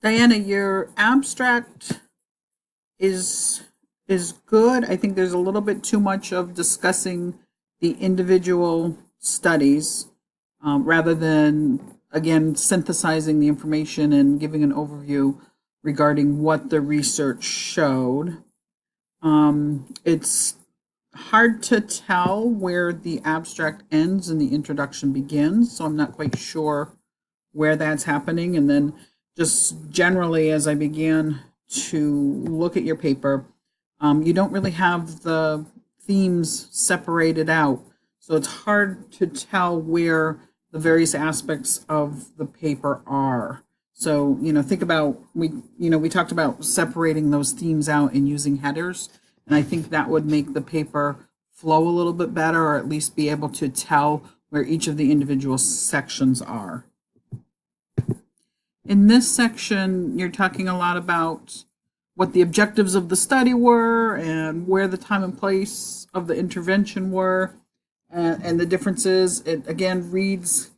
Diana, your abstract is is good. I think there's a little bit too much of discussing the individual studies rather than again synthesizing the information and giving an overview regarding what the research showed. It's hard to tell where the abstract ends and the introduction begins, so I'm not quite sure where that's happening. And then, just generally, as I began to look at your paper, you don't really have the themes separated out. So it's hard to tell where the various aspects of the paper are. So, think about we talked about separating those themes out and using headers. And I think that would make the paper flow a little bit better, or at least be able to tell where each of the individual sections are. In this section, you're talking a lot about what the objectives of the study were and where the time and place of the intervention were and the differences. It again reads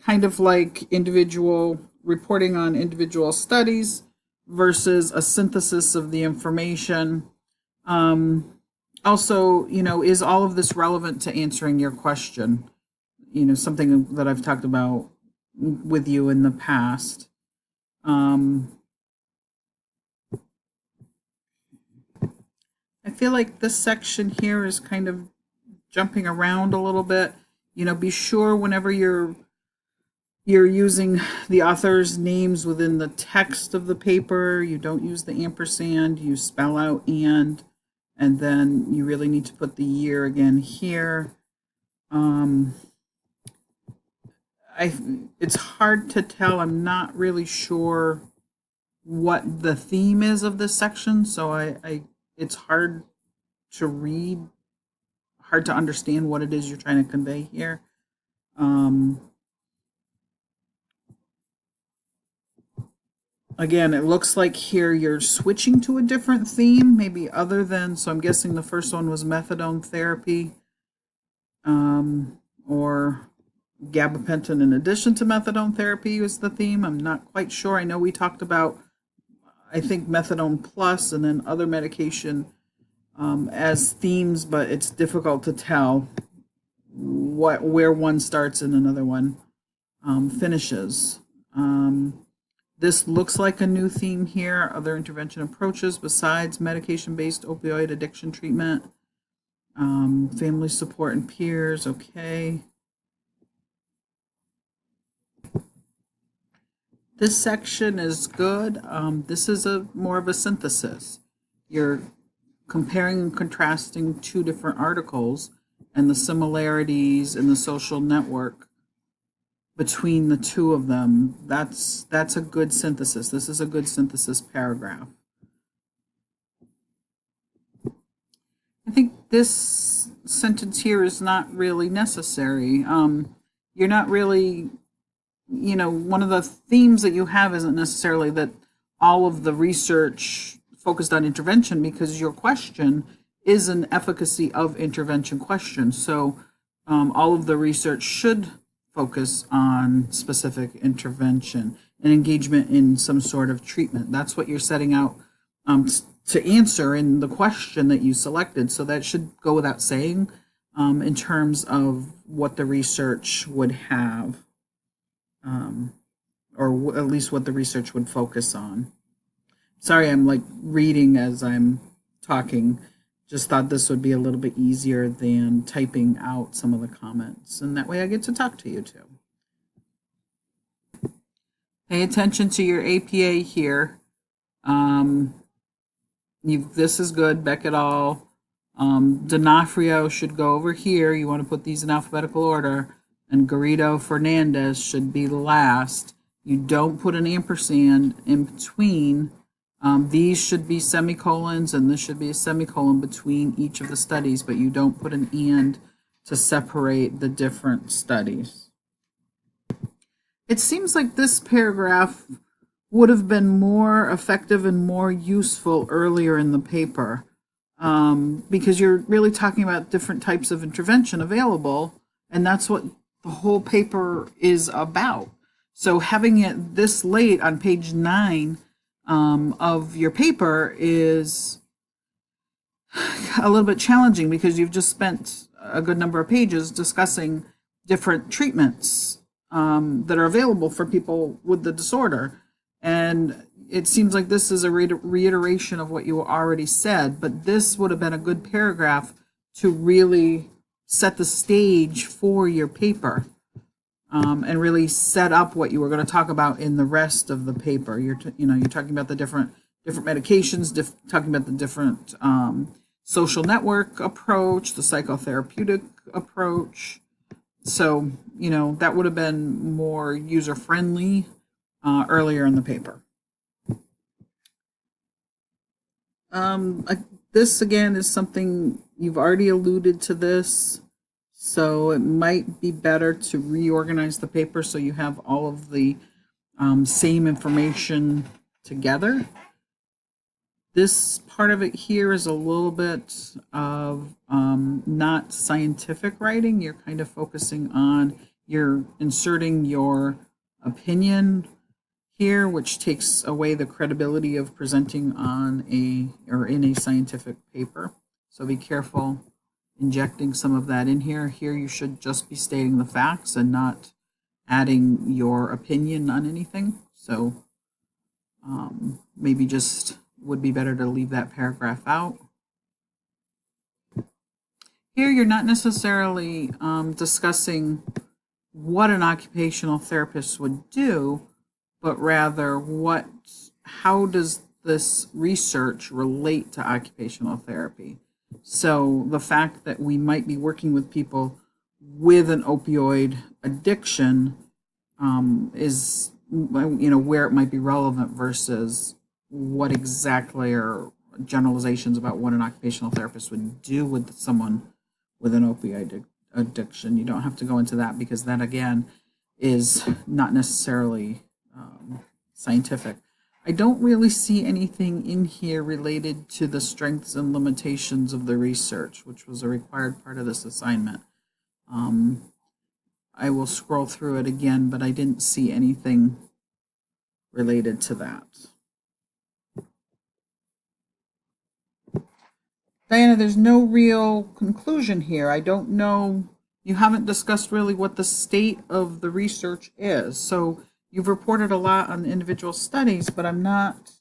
kind of like individual reporting on individual studies versus a synthesis of the information. Also, is all of this relevant to answering your question? Something that I've talked about with you in the past. I feel like this section here is kind of jumping around a little bit. Be sure whenever you're using the author's names within the text of the paper, you don't use the ampersand, you spell out and then you really need to put the year again here. It's hard to tell. I'm not really sure what the theme is of this section, so it's hard to read, hard to understand what it is you're trying to convey here. Again, it looks like here you're switching to a different theme, maybe other than, so I'm guessing the first one was methadone therapy, or gabapentin in addition to methadone therapy was the theme. I'm not quite sure. I know we talked about, I think, methadone plus and then other medication as themes, but it's difficult to tell where one starts and another one finishes. This looks like a new theme here. Other intervention approaches besides medication-based opioid addiction treatment. Family support and peers, okay. This section is good. This is more of a synthesis. You're comparing and contrasting two different articles and the similarities in the social network between the two of them. That's a good synthesis. This is a good synthesis paragraph. I think this sentence here is not really necessary. You're not really, one of the themes that you have isn't necessarily that all of the research focused on intervention, because your question is an efficacy of intervention question. So all of the research should focus on specific intervention and engagement in some sort of treatment. That's what you're setting out to answer in the question that you selected. So that should go without saying in terms of what the research would have, or at least what the research would focus on. Sorry, I'm like reading as I'm talking. Just thought this would be a little bit easier than typing out some of the comments, and that way I get to talk to you too. Pay attention to your APA here. This is good, Beck et al. D'Onofrio should go over here. You want to put these in alphabetical order, and Garrido Fernandez should be last. You don't put an ampersand in between. These should be semicolons, and this should be a semicolon between each of the studies, but you don't put an and to separate the different studies. It seems like this paragraph would have been more effective and more useful earlier in the paper, because you're really talking about different types of intervention available, and that's what the whole paper is about. So having it this late on page 9 of your paper is a little bit challenging because you've just spent a good number of pages discussing different treatments that are available for people with the disorder. And it seems like this is a reiteration of what you already said, but this would have been a good paragraph to really set the stage for your paper, and really set up what you were going to talk about in the rest of the paper. You're talking about the different medications, talking about the different social network approach, the psychotherapeutic approach. So, that would have been more user friendly earlier in the paper. This again is something you've already alluded to this, so it might be better to reorganize the paper so you have all of the same information together. This part of it here is a little bit of not scientific writing. You're kind of focusing on, you're inserting your opinion here, which takes away the credibility of presenting on in a scientific paper. So be careful injecting some of that in here. Here you should just be stating the facts and not adding your opinion on anything. So maybe just would be better to leave that paragraph out. Here you're not necessarily discussing what an occupational therapist would do, but rather how does this research relate to occupational therapy? So the fact that we might be working with people with an opioid addiction is, where it might be relevant versus what exactly are generalizations about what an occupational therapist would do with someone with an opioid addiction. You don't have to go into that because that, again, is not necessarily scientific. I don't really see anything in here related to the strengths and limitations of the research, which was a required part of this assignment. I will scroll through it again, but I didn't see anything related to that. Diana, there's no real conclusion here. I don't know. You haven't discussed really what the state of the research is. So you've reported a lot on individual studies, but I'm not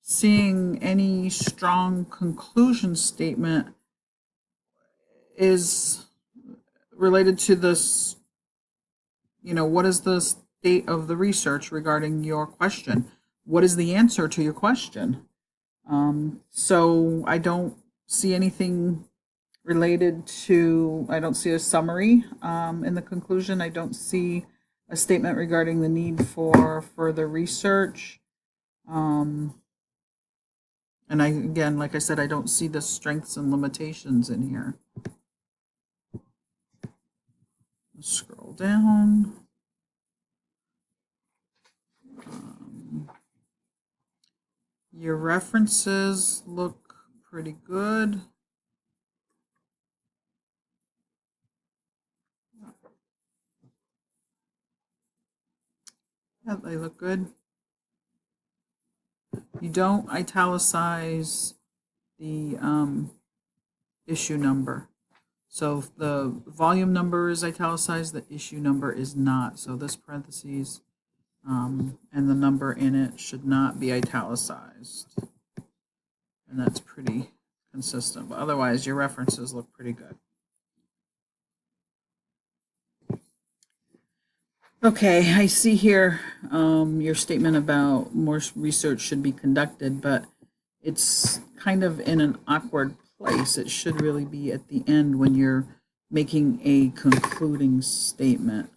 seeing any strong conclusion statement is related to this. What is the state of the research regarding your question? What is the answer to your question? So I don't see anything related to, I don't see a summary in the conclusion. I don't see a statement regarding the need for further research. And again, like I said, I don't see the strengths and limitations in here. Scroll down. Your references look pretty good. Yeah, they look good. You don't italicize the issue number. So the volume number is italicized, the issue number is not. So this parentheses and the number in it should not be italicized. And that's pretty consistent. But otherwise, your references look pretty good. Okay, I see here your statement about more research should be conducted, but it's kind of in an awkward place. It should really be at the end when you're making a concluding statement.